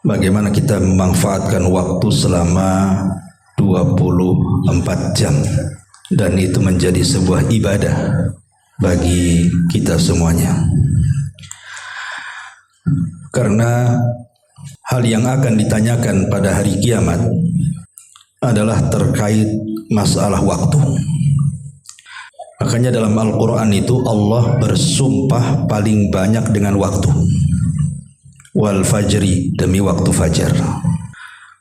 Bagaimana kita memanfaatkan waktu selama 24 jam, dan itu menjadi sebuah ibadah bagi kita semuanya. Karena hal yang akan ditanyakan pada hari kiamat adalah terkait masalah waktu. Makanya dalam Al-Quran itu Allah bersumpah paling banyak dengan waktu. Wal fajri, demi waktu fajar.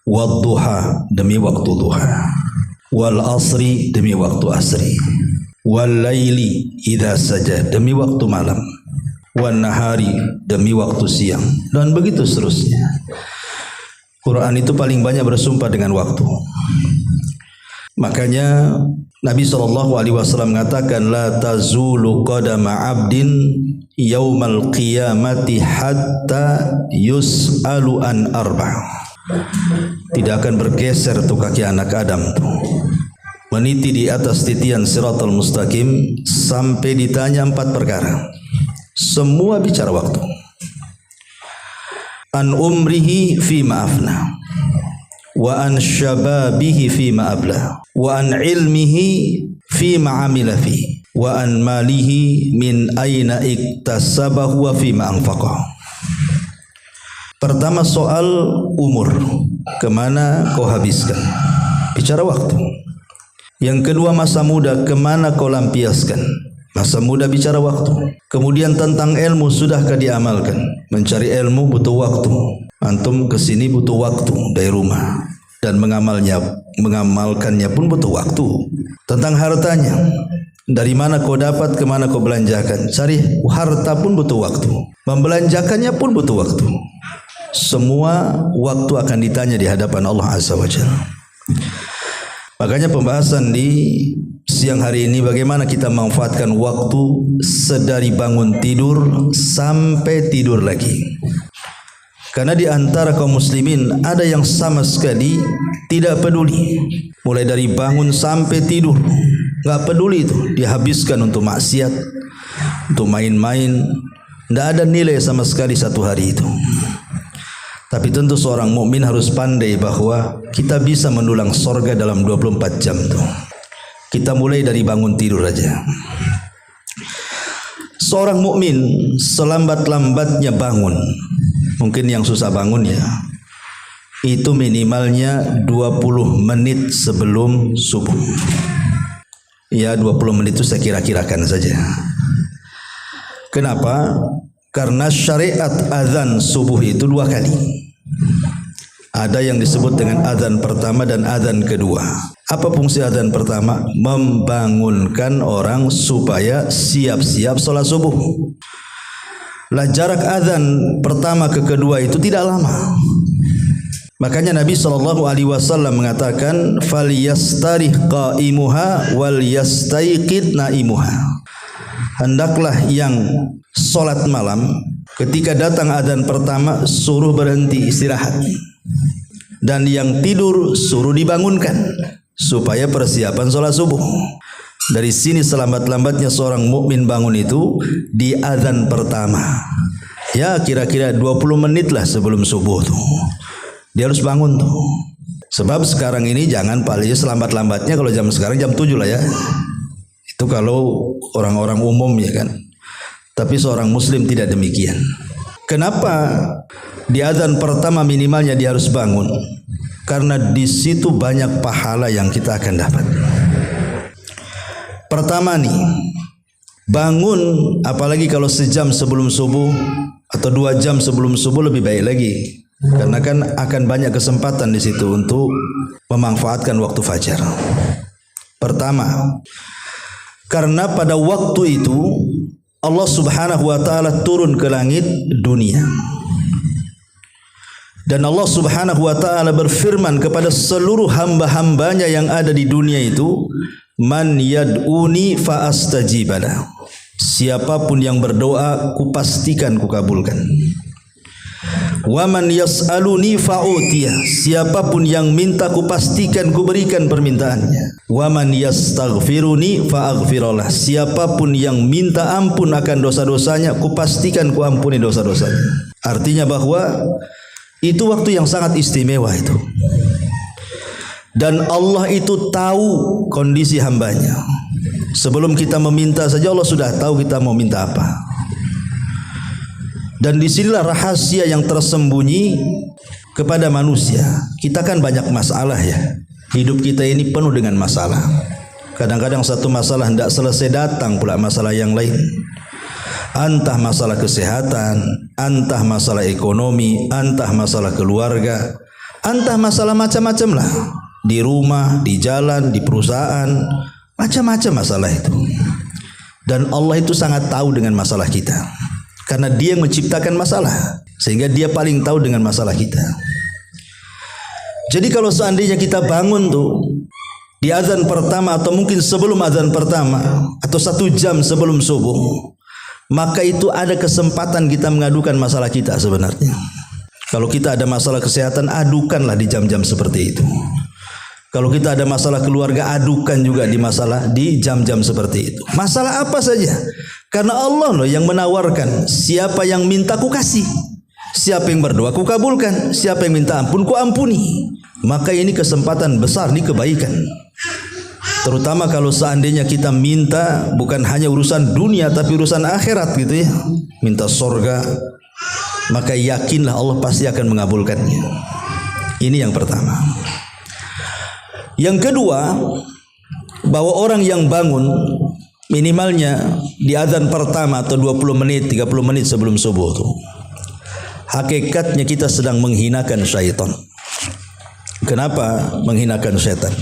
Wad duha, demi waktu duha. Wal asri, demi waktu asri. Wal laili idza saja, demi waktu malam. Wan nahari, demi waktu siang, dan begitu seterusnya. Quran itu paling banyak bersumpah dengan waktu. Makanya Nabi SAW mengatakan, la tazulu qadama abdin yaumal qiyamati hatta yus'alu an arba'. Tidak akan bergeser tuh kaki anak Adam tuh, meniti di atas titian siratal mustaqim sampai ditanya 4 perkara. Semua bicara waktu. An umrihi fima afna, wa an syababihi fima abla, wa an ilmihi fima amila fi, wa an malihi min aina iktasabahu wa fima anfaqah. Pertama soal umur, kemana kau habiskan, bicara waktu. Yang kedua masa muda, kemana kau lampiaskan, masa muda bicara waktu. Kemudian tentang ilmu, sudahkah diamalkan, mencari ilmu butuh waktu. Antum kesini butuh waktu dari rumah, dan mengamalkannya pun butuh waktu. Tentang hartanya, dari mana kau dapat, kemana kau belanjakan, cari harta pun butuh waktu, membelanjakannya pun butuh waktu. Semua waktu akan ditanya di hadapan Allah Azza wa Jalla. Makanya pembahasan di siang hari ini, bagaimana kita memanfaatkan waktu sedari bangun tidur sampai tidur lagi. Karena di antara kaum muslimin ada yang sama sekali tidak peduli, mulai dari bangun sampai tidur nggak peduli, itu dihabiskan untuk maksiat, untuk main-main, nggak ada nilai sama sekali satu hari itu. Tapi tentu seorang mukmin harus pandai bahwa kita bisa mendulang sorga dalam 24 jam tuh. Kita mulai dari bangun tidur aja. Seorang mukmin selambat-lambatnya bangun, mungkin yang susah bangun ya, itu minimalnya 20 menit sebelum subuh. Ya 20 menit itu saya kira-kirakan saja. Kenapa? Karena syariat azan subuh itu 2 kali. Ada yang disebut dengan azan pertama dan azan kedua. Apa fungsi azan pertama? Membangunkan orang supaya siap-siap sholat subuh. Lah jarak azan pertama ke kedua itu tidak lama. Makanya Nabi SAW mengatakan, "Falyastarih qaimuha wal yastaiqid naimuha." Hendaklah yang sholat malam ketika datang adzan pertama suruh berhenti istirahat, dan yang tidur suruh dibangunkan supaya persiapan sholat subuh. Dari sini selambat-lambatnya seorang mukmin bangun itu di adzan pertama. Ya kira-kira 20 menit lah sebelum subuh tuh dia harus bangun tuh. Sebab sekarang ini jangan paling selambat-lambatnya, kalau jam sekarang jam 7 lah ya. Itu kalau orang-orang umum ya kan. Tapi seorang muslim tidak demikian. Kenapa di adzan pertama minimalnya dia harus bangun? Karena di situ banyak pahala yang kita akan dapat. Pertama nih, bangun apalagi kalau sejam sebelum subuh atau 2 jam sebelum subuh lebih baik lagi. Karena kan akan banyak kesempatan di situ untuk memanfaatkan waktu fajar. Pertama, karena pada waktu itu Allah Subhanahu wa taala turun ke langit dunia. Dan Allah Subhanahu wa taala berfirman kepada seluruh hamba-hambanya yang ada di dunia itu, "Man yad'uni fa astajibala." Siapapun yang berdoa, kupastikan kukabulkan. Wa man yas'aluni fa'utiyah, siapapun yang minta ku pastikan ku berikan permintaannya. Wa man yastaghfiruni fa'aghfirullah, siapapun yang minta ampun akan dosa-dosanya ku pastikan ku ampuni dosa-dosanya. Artinya bahwa itu waktu yang sangat istimewa itu. Dan Allah itu tahu kondisi hambanya. Sebelum kita meminta saja Allah sudah tahu kita mau minta apa. Dan disinilah rahasia yang tersembunyi kepada manusia. Kita kan banyak masalah ya. Hidup kita ini penuh dengan masalah. Kadang-kadang satu masalah tidak selesai, datang pula masalah yang lain. Entah masalah kesehatan, entah masalah ekonomi, entah masalah keluarga, entah masalah macam-macam lah. Di rumah, di jalan, di perusahaan, macam-macam masalah itu. Dan Allah itu sangat tahu dengan masalah kita. Karena dia yang menciptakan masalah, sehingga dia paling tahu dengan masalah kita. Jadi kalau seandainya kita bangun tuh di azan pertama atau mungkin sebelum azan pertama atau 1 jam sebelum subuh, maka itu ada kesempatan kita mengadukan masalah kita sebenarnya. Kalau kita ada masalah kesehatan, adukanlah di jam-jam seperti itu. Kalau kita ada masalah keluarga, adukan juga di jam-jam seperti itu. Masalah apa saja. Karena Allah loh yang menawarkan, siapa yang minta ku kasih, siapa yang berdoa ku kabulkan, siapa yang minta ampun ku ampuni. Maka ini kesempatan besar, ini kebaikan. Terutama kalau seandainya kita minta bukan hanya urusan dunia tapi urusan akhirat gitu ya. Minta surga, maka yakinlah Allah pasti akan mengabulkannya. Ini yang pertama. Yang kedua, bahwa orang yang bangun minimalnya di azan pertama atau 20 menit, 30 menit sebelum subuh itu, hakikatnya kita sedang menghinakan syaitan. Kenapa menghinakan syaitan?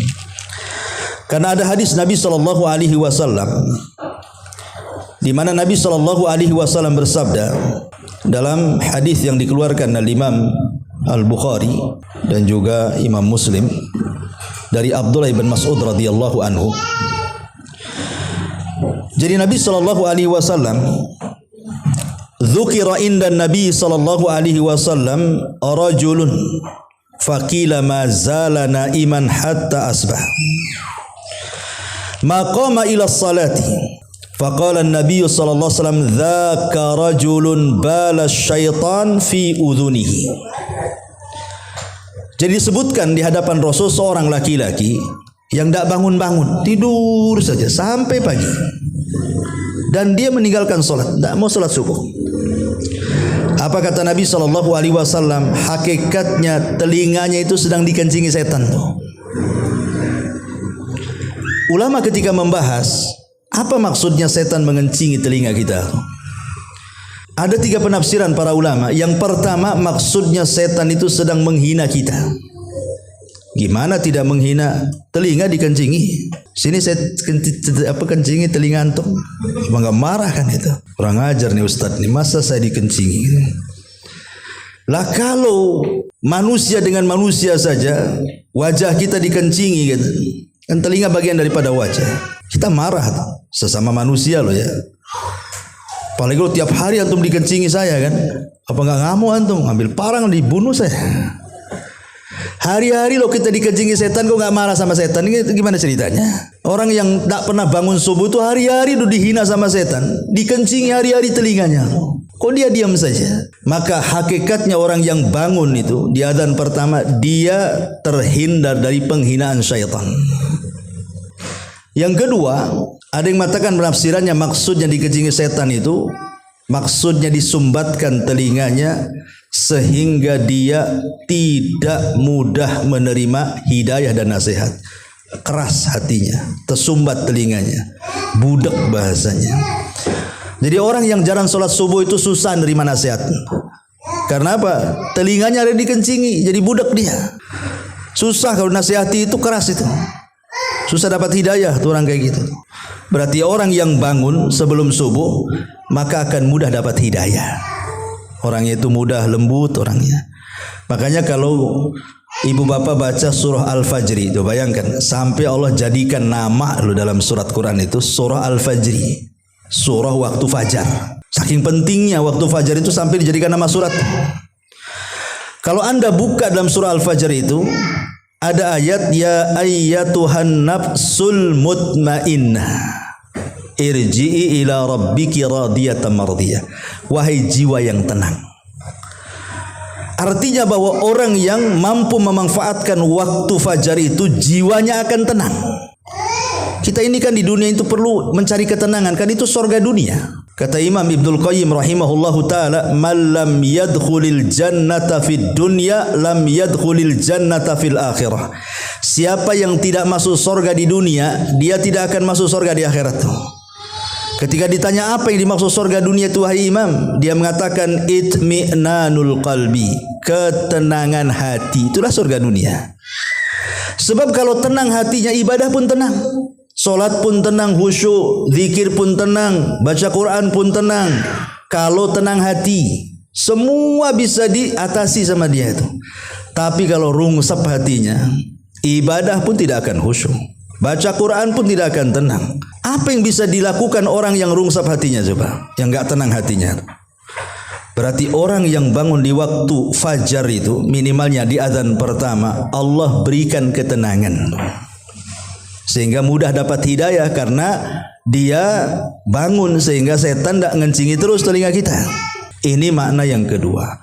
Karena ada hadis Nabi SAW di mana Nabi SAW bersabda dalam hadis yang dikeluarkan oleh Imam Al-Bukhari dan juga Imam Muslim dari Abdullah bin Mas'ud radhiyallahu anhu. Jadi Nabi SAW dzukira inda Nabi SAW rajulun faqila ma zala naiman hatta asbah ma qama ila salati faqala an-nabiy sallallahu alaihi wasallam dzaka rajulun bala syaitan fi udhunihi. Jadi disebutkan di hadapan Rasul seorang laki-laki yang tidak bangun-bangun, tidur saja sampai pagi. Dan dia meninggalkan solat, tidak mau solat subuh. Apa kata Nabi SAW? Hakikatnya telinganya itu sedang dikencingi setan tuh. Ulama ketika membahas apa maksudnya setan mengencingi telinga kita, ada 3 penafsiran para ulama. Yang pertama, maksudnya setan itu sedang menghina kita. Gimana tidak menghina? Telinga dikencingi. Sini saya kencingi telinga antum. Cuma enggak marah kan itu. Kurang ajar nih Ustaz nih, masa saya dikencingi? Lah kalau manusia dengan manusia saja wajah kita dikencingi gitu. Kan telinga bagian daripada wajah. Kita marah tuh. Sesama manusia loh ya. Apalagi kalau tiap hari antum dikencingi saya kan, apa nggak ngamuk antum? Ambil parang dibunuh saya. Hari-hari lo kita dikencingi setan, kok nggak marah sama setan? Ini gimana ceritanya? Orang yang tak pernah bangun subuh itu hari-hari udah dihina sama setan, dikencingi hari-hari telinganya. Kok dia diam saja? Maka hakikatnya orang yang bangun itu di adzan pertama dia terhindar dari penghinaan syaitan. Yang kedua, ada yang mengatakan penafsirannya maksudnya dikencingi setan itu maksudnya disumbatkan telinganya sehingga dia tidak mudah menerima hidayah dan nasihat. Keras hatinya, tersumbat telinganya, budak bahasanya. Jadi orang yang jarang sholat subuh itu susah menerima nasihat. Karena apa? Telinganya ada dikencingi, jadi budak dia. Susah kalau nasihati itu keras itu. Susah dapat hidayah tuh orang kayak gitu. Berarti orang yang bangun sebelum subuh maka akan mudah dapat hidayah. Orangnya itu mudah lembut orangnya. Makanya kalau ibu bapak baca surah Al-Fajri itu bayangkan sampai Allah jadikan nama lo dalam surat Quran itu surah Al-Fajri, surah waktu fajar. Saking pentingnya waktu fajar itu sampai dijadikan nama surat. Kalau Anda buka dalam surah Al-Fajr itu ada ayat ya ayyatuhan nafsul mutmainnah irji'i ila rabbiki radiyatan mardiyah. Wahai jiwa yang tenang. Artinya bahwa orang yang mampu memanfaatkan waktu fajar itu jiwanya akan tenang. Kita ini kan di dunia itu perlu mencari ketenangan, kan itu surga dunia. Kata Imam Ibnul Qayyim rahimahullahu taala, "Man lam yadkhulil jannata fid dunya lam yadkhulil jannata fil akhirah." Siapa yang tidak masuk surga di dunia, dia tidak akan masuk surga di akhirat. Ketika ditanya apa yang dimaksud surga dunia itu wahai Imam, dia mengatakan itmi'nanul qalbi, ketenangan hati. Itulah surga dunia. Sebab kalau tenang hatinya, ibadah pun tenang. Solat pun tenang, khusyuk, zikir pun tenang, baca Quran pun tenang. Kalau tenang hati, semua bisa diatasi sama dia itu. Tapi kalau rungsep hatinya, ibadah pun tidak akan khusyuk, baca Quran pun tidak akan tenang. Apa yang bisa dilakukan orang yang rungsep hatinya coba, yang enggak tenang hatinya? Berarti orang yang bangun di waktu fajar itu, minimalnya di azan pertama, Allah berikan ketenangan. Sehingga mudah dapat hidayah karena dia bangun sehingga setan tidak ngencingi terus telinga kita. Ini makna yang kedua.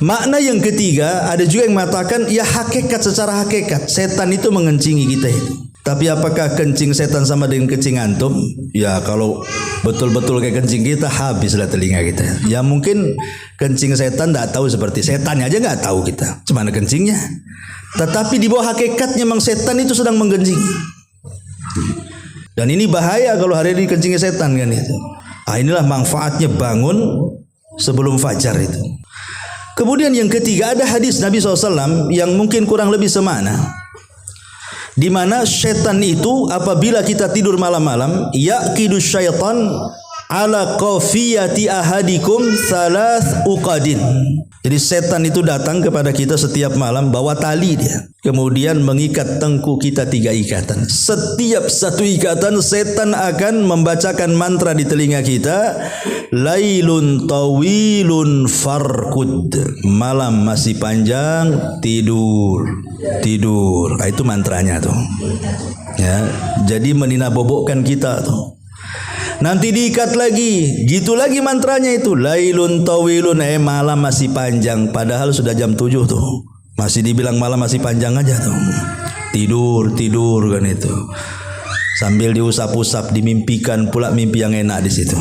Makna yang ketiga, ada juga yang mengatakan ya hakikat, secara hakikat setan itu mengencingi kita itu. Tapi apakah kencing setan sama dengan kencing antum? Ya kalau betul-betul kayak kencing kita, habislah telinga kita. Ya mungkin kencing setan tidak tahu seperti setannya aja nggak tahu kita. Cuma kencingnya. Tetapi di bawah hakikatnya memang setan itu sedang menggencingi. Dan ini bahaya kalau hari ini kencingnya setan kan itu. Inilah manfaatnya bangun sebelum fajar itu. Kemudian yang ketiga, ada hadis Nabi SAW yang mungkin kurang lebih semakna, di mana setan itu apabila kita tidur malam-malam, yaqidu syaitan ala qafiyati ahadikum thalath uqadin. Jadi setan itu datang kepada kita setiap malam bawa tali dia, kemudian mengikat tengkuk kita 3 ikatan. Setiap satu ikatan setan akan membacakan mantra di telinga kita, lailun tawilun farkud, malam masih panjang, tidur. Nah, itu mantranya tuh. Ya, jadi meninabobokkan kita tuh. Nanti diikat lagi, gitu lagi mantranya itu, lailun tawilun, malam masih panjang, padahal sudah jam 7 tuh. Masih dibilang malam masih panjang aja tuh. Tidur kan itu. Sambil diusap-usap, dimimpikan pula mimpi yang enak di situ.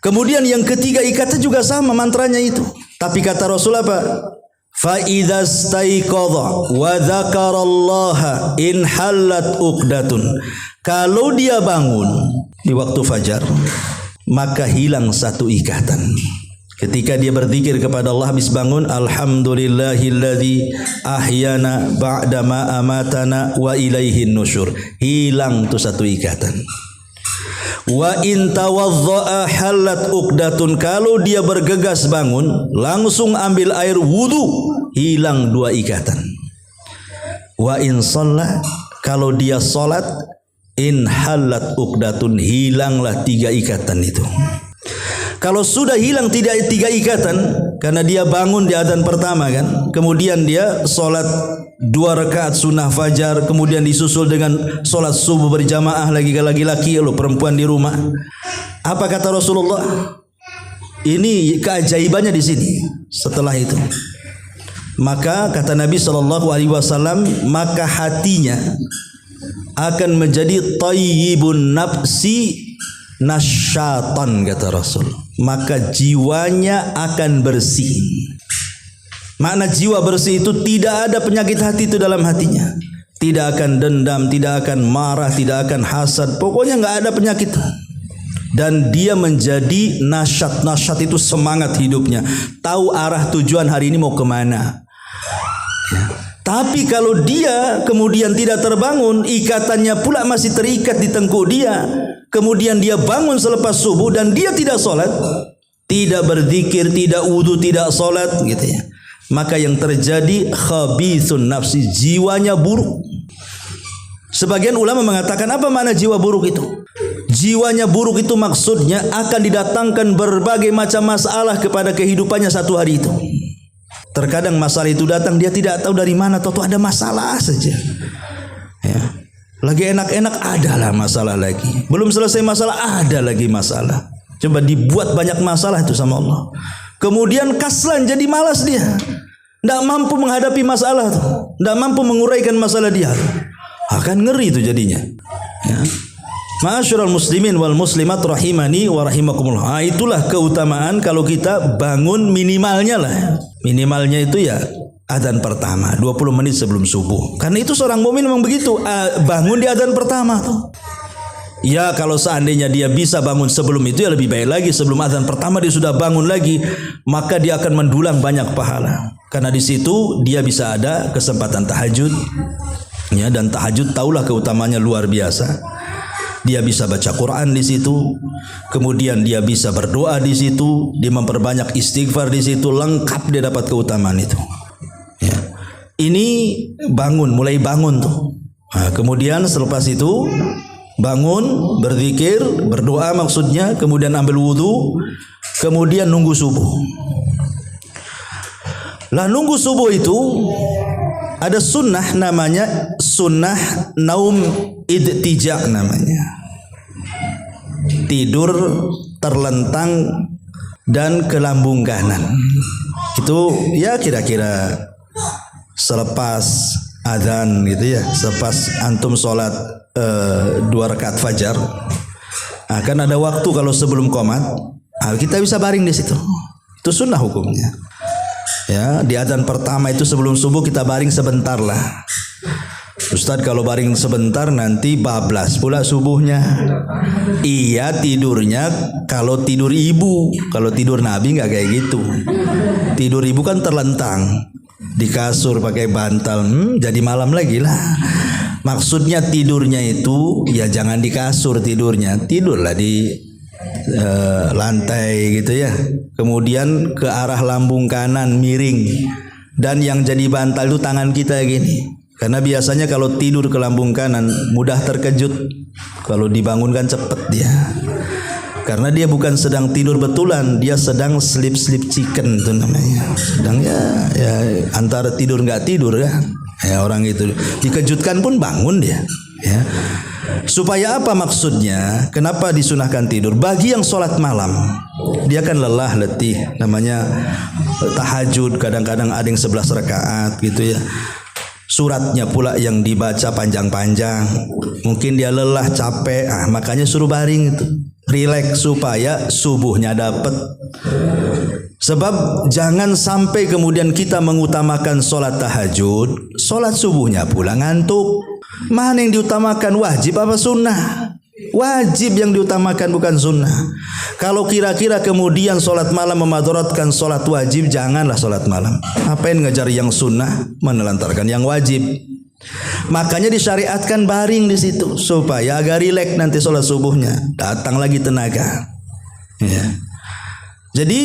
Kemudian yang ketiga, ikatnya juga sama mantranya itu. Tapi kata Rasul apa? Fa idza staiqadha wa dzakarallaha in halat uqdatun. Kalau dia bangun di waktu fajar, maka hilang satu ikatan. Ketika dia berzikir kepada Allah habis bangun, alhamdulillahilladzi ahyana ba'dama amatana wa ilaihin nusyur. Hilang tuh satu ikatan. Wa in tawaddaa halat uqdatun. Kalau dia bergegas bangun, langsung ambil air wudu, hilang 2 ikatan. Wa in shalla, kalau dia salat, in halat uqdatun, hilanglah 3 ikatan itu. Kalau sudah hilang 3 ikatan, karena dia bangun di adzan pertama kan, kemudian dia salat 2 rakaat sunnah fajar, kemudian disusul dengan salat subuh berjamaah laki-laki lo perempuan di rumah. Apa kata Rasulullah? Ini keajaibannya di sini. Setelah itu, maka kata Nabi SAW, maka hatinya akan menjadi tayyibun nafsi nasyatan, kata Rasul. Maka jiwanya akan bersih. Makna jiwa bersih itu tidak ada penyakit hati itu dalam hatinya. Tidak akan dendam, tidak akan marah, tidak akan hasad. Pokoknya nggak ada penyakit. Dan dia menjadi nasyat. Nasyat itu semangat hidupnya. Tahu arah tujuan hari ini mau kemana. Ya. Tapi kalau dia kemudian tidak terbangun, ikatannya pula masih terikat di tengkuk dia, kemudian dia bangun selepas subuh dan dia tidak sholat, tidak berzikir, tidak wudu, tidak sholat gitu ya, maka yang terjadi khabithun nafsi, jiwanya buruk. Sebagian ulama mengatakan apa makna jiwa buruk itu? Jiwanya buruk itu maksudnya akan didatangkan berbagai macam masalah kepada kehidupannya satu hari itu. Terkadang masalah itu datang, dia tidak tahu dari mana, tahu ada masalah saja. Ya. Lagi enak-enak adalah masalah lagi. Belum selesai masalah ada lagi masalah. Coba dibuat banyak masalah itu sama Allah. Kemudian kaslan, jadi malas dia. Tidak mampu menghadapi masalah tuh. Tidak mampu menguraikan masalah dia. Akan ngeri itu jadinya. Ya. Ma'asyiral muslimin wal muslimat rahimani wa rahimakumullah. Itulah keutamaan kalau kita bangun minimalnya lah. Minimalnya itu ya adzan pertama 20 menit sebelum subuh. Karena itu seorang mukmin memang begitu, bangun di adzan pertama tuh. Ya kalau seandainya dia bisa bangun sebelum itu ya lebih baik lagi. Sebelum adzan pertama dia sudah bangun lagi, maka dia akan mendulang banyak pahala. Karena di situ dia bisa ada kesempatan tahajud. Ya, dan tahajud taulah keutamanya luar biasa. Dia bisa baca Quran di situ, kemudian dia bisa berdoa di situ, dia memperbanyak istighfar di situ, lengkap dia dapat keutamaan itu. Ya. Ini bangun, mulai bangun tuh. Nah, kemudian selepas itu bangun, berzikir, berdoa maksudnya, kemudian ambil wudu, kemudian nunggu subuh. Lah nunggu subuh itu ada sunnah namanya sunnah naum idtija namanya. Tidur terlentang dan ke lambung kanan. Itu ya kira-kira selepas adzan gitu ya, selepas antum sholat 2 rakaat fajar. Akan ada waktu kalau sebelum qomat, kita bisa baring di situ. Itu sunnah hukumnya. Ya, di adzan pertama itu sebelum subuh kita baring sebentar lah. Ustaz kalau baring sebentar nanti bablas pula subuhnya. Iya tidurnya kalau tidur ibu, kalau tidur Nabi nggak kayak gitu. Tidur ibu kan terlentang di kasur pakai bantal, jadi malam lagi lah. Maksudnya tidurnya itu ya jangan di kasur tidurnya, tidurlah di lantai gitu ya. Kemudian ke arah lambung kanan miring, dan yang jadi bantal itu tangan kita gini. Karena biasanya kalau tidur ke lambung kanan mudah terkejut. Kalau dibangunkan cepat dia. Karena dia bukan sedang tidur betulan, dia sedang sleep chicken itu namanya. Sedang ya antara tidur nggak tidur ya. Ya orang itu dikejutkan pun bangun dia. Ya. Supaya apa maksudnya? Kenapa disunahkan tidur? Bagi yang sholat malam, dia kan lelah, letih. Namanya tahajud, kadang-kadang ada yang 11 rakaat gitu ya. Suratnya pula yang dibaca panjang-panjang. Mungkin dia lelah, capek, makanya suruh baring itu. Rileks supaya subuhnya dapat. Sebab jangan sampai kemudian kita mengutamakan sholat tahajud, sholat subuhnya pula ngantuk. Mana yang diutamakan, wajib apa sunnah? Wajib yang diutamakan, bukan sunnah. Kalau kira-kira kemudian sholat malam memadaratkan sholat wajib, janganlah sholat malam. Apain ngejar yang sunnah, menelantarkan yang wajib. Makanya disyariatkan baring di situ supaya agak rileks nanti sholat subuhnya, datang lagi tenaga. Ya. Jadi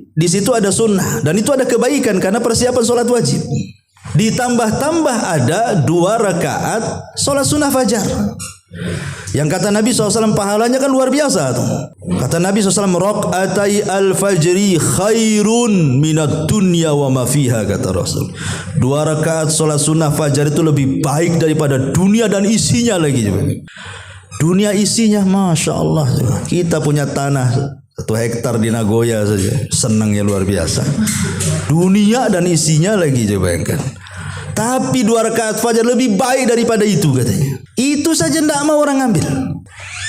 di situ ada sunnah dan itu ada kebaikan karena persiapan sholat wajib. Ditambah-tambah ada 2 rakaat sholat sunnah fajar. Yang kata Nabi SAW pahalanya kan luar biasa tuh. Kata Nabi SAW, raqatai al-fajri khairun minad dunya wa ma fiha, kata Rasul. 2 rakaat sholat sunnah fajar itu lebih baik daripada dunia dan isinya lagi. Dunia isinya Masya Allah. Kita punya tanah 1 hektar di Nagoya saja, senangnya luar biasa. Dunia dan isinya lagi, coba bayangkan. Tapi 2 rakaat fajar lebih baik daripada itu katanya. Itu saja tidak mau orang ambil.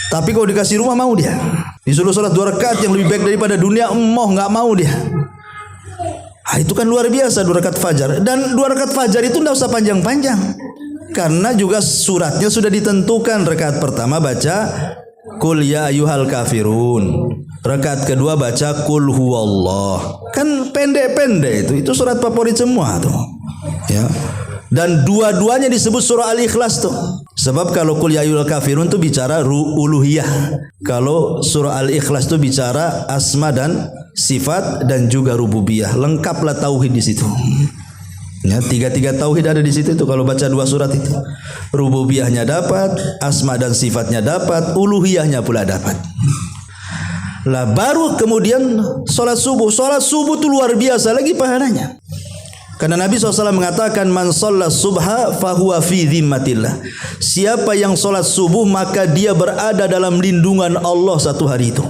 Tapi kalau dikasih rumah mau dia. Disuruh sholat 2 rakaat yang lebih baik daripada dunia, nggak mau dia. Itu kan luar biasa 2 rakaat fajar. Dan 2 rakaat fajar itu tidak usah panjang-panjang. Karena juga suratnya sudah ditentukan. Rakaat pertama baca Qul ya ayyuhal kafirun. Rakaat kedua baca Qul huwallah. Kan pendek-pendek itu surat favorit semua tuh. Ya. Dan dua-duanya disebut surah Al-Ikhlas tuh. Sebab kalau Qul ya ayyuhal kafirun tuh bicara uluhiyah. Kalau surah Al-Ikhlas tuh bicara asma dan sifat dan juga rububiyah. Lengkaplah tauhid di situ. Ya, tiga tauhid ada di situ tuh kalau baca 2 surat itu. Rububiyahnya dapat, asma dan sifatnya dapat, uluhiyahnya pula dapat. Lah baru kemudian salat subuh. Salat subuh itu luar biasa lagi pahalanya. Karena Nabi SAW mengatakan man shalla subha fahuwa fi dhimmatillah. Siapa yang salat subuh maka dia berada dalam lindungan Allah satu hari itu.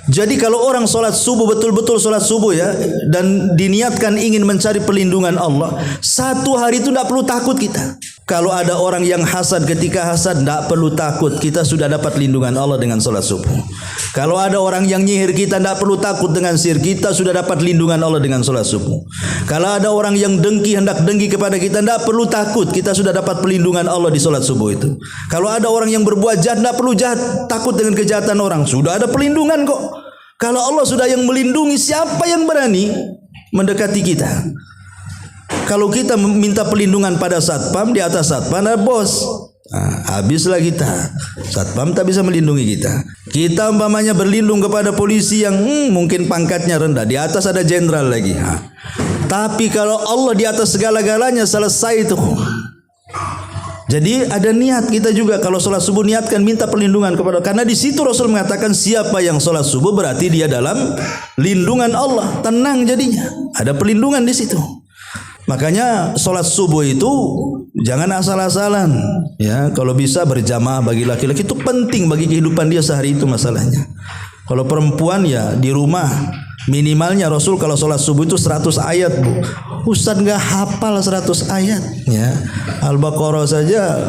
Jadi kalau orang solat subuh, betul-betul solat subuh ya, dan diniatkan ingin mencari perlindungan Allah, satu hari itu tidak perlu takut kita. Kalau ada orang yang hasad, ketika hasad tidak perlu takut, kita sudah dapat lindungan Allah dengan solat subuh. Kalau ada orang yang nyihir kita, tidak perlu takut dengan sihir, kita sudah dapat lindungan Allah dengan solat subuh. Kalau ada orang yang dengki, hendak dengki kepada kita, tidak perlu takut, kita sudah dapat perlindungan Allah di solat subuh itu. Kalau ada orang yang berbuat jahat, tidak perlu takut dengan kejahatan orang, sudah ada perlindungan kok. Kalau Allah sudah yang melindungi, siapa yang berani mendekati kita? Kalau kita minta perlindungan pada satpam, di atas satpam ada bos, habislah kita. Satpam tak bisa melindungi kita. Kita umpamanya berlindung kepada polisi yang mungkin pangkatnya rendah, di atas ada jenderal lagi. Tapi kalau Allah di atas segala-galanya, selesai itu. Jadi ada niat kita juga kalau sholat subuh niatkan minta perlindungan kepada, karena di situ Rasul mengatakan siapa yang sholat subuh berarti dia dalam lindungan Allah, tenang jadinya, ada perlindungan di situ. Makanya sholat subuh itu jangan asal-asalan, ya. Kalau bisa berjamaah bagi laki-laki itu penting bagi kehidupan dia sehari itu masalahnya. Kalau perempuan ya di rumah. Minimalnya Rasul kalau sholat subuh itu 100 ayat bu. Ustaz nggak hafal 100 ayat ya. Al-Baqarah saja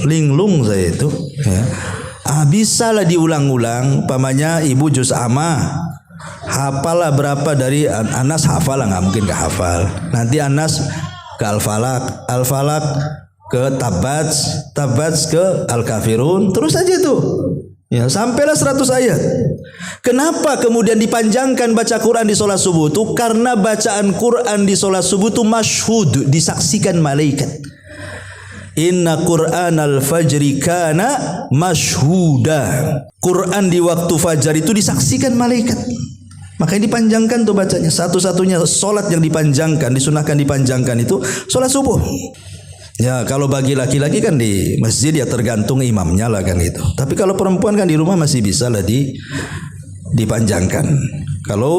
linglung saya itu ya. Bisa lah diulang-ulang. Pamannya ibu juz amma, hafal lah berapa dari Anas, hafal lah, nggak mungkin nggak hafal. Nanti Anas ke Al-Falaq, Al-Falaq ke Tabats ke Al-Kafirun, terus aja tuh ya, sampailah 100 ayat. Kenapa kemudian dipanjangkan baca Quran di sholat subuh itu? Karena bacaan Quran di sholat subuh itu masyhud, disaksikan malaikat. Inna Quran al-fajri kana masyhuda. Quran di waktu fajar itu disaksikan malaikat. Makanya dipanjangkan tuh bacanya. Satu-satunya sholat yang dipanjangkan, disunahkan dipanjangkan itu sholat subuh. Ya kalau bagi laki-laki kan di masjid ya tergantung imamnya lah kan gitu. Tapi kalau perempuan kan di rumah masih bisa lah dipanjangkan. Kalau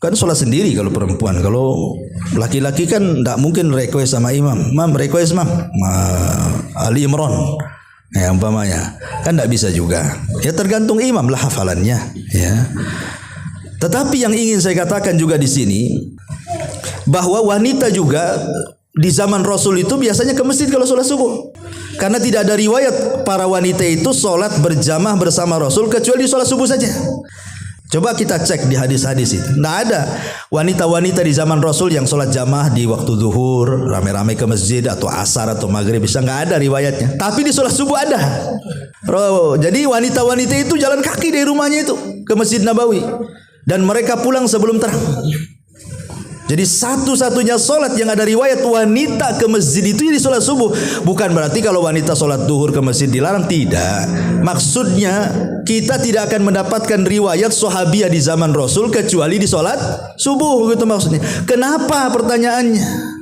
kan sholat sendiri kalau perempuan. Kalau laki-laki kan tidak mungkin request sama imam. Mam request mam Ali Imran. Ya umpamanya kan tidak bisa juga. Ya tergantung imam lah hafalannya. Ya. Tetapi yang ingin saya katakan juga di sini bahwa wanita juga di zaman Rasul itu biasanya ke masjid kalau sholat subuh. Karena tidak ada riwayat para wanita itu sholat berjamaah bersama Rasul kecuali di sholat subuh saja. Coba kita cek di hadis-hadis itu. Tidak ada wanita-wanita di zaman Rasul yang sholat jamaah di waktu zuhur, rame-rame ke masjid atau asar atau maghrib, bisa nggak ada riwayatnya. Tapi di sholat subuh ada. Jadi wanita-wanita itu jalan kaki dari rumahnya itu ke Masjid Nabawi. Dan mereka pulang sebelum terang. Jadi satu-satunya solat yang ada riwayat wanita ke masjid itu di solat subuh. Bukan berarti kalau wanita solat duhur ke masjid dilarang, tidak. Maksudnya kita tidak akan mendapatkan riwayat sahabiah di zaman Rasul kecuali di solat subuh, gitu maksudnya. Kenapa pertanyaannya?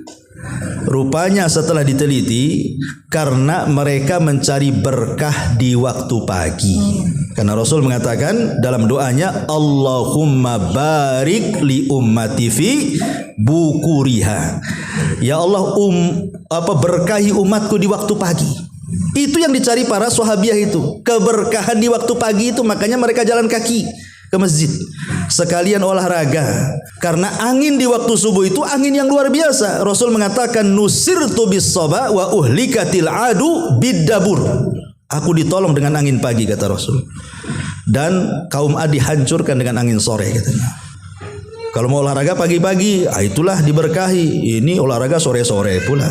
Rupanya setelah diteliti karena mereka mencari berkah di waktu pagi. Karena Rasul mengatakan dalam doanya, Allahumma barik li ummati fi bukuriha. Ya Allah berkahi umatku di waktu pagi. Itu yang dicari para sahabiah itu, keberkahan di waktu pagi itu. Makanya mereka jalan kaki ke masjid sekalian olahraga. Karena angin di waktu subuh itu angin yang luar biasa. Rasul mengatakan nusirtu bis saba wa uhlikatil adu biddabur. Aku ditolong dengan angin pagi, kata Rasul. Dan kaum Ad dihancurkan dengan angin sore, katanya. Kalau mau olahraga pagi-pagi, itulah diberkahi. Ini olahraga sore-sore pula.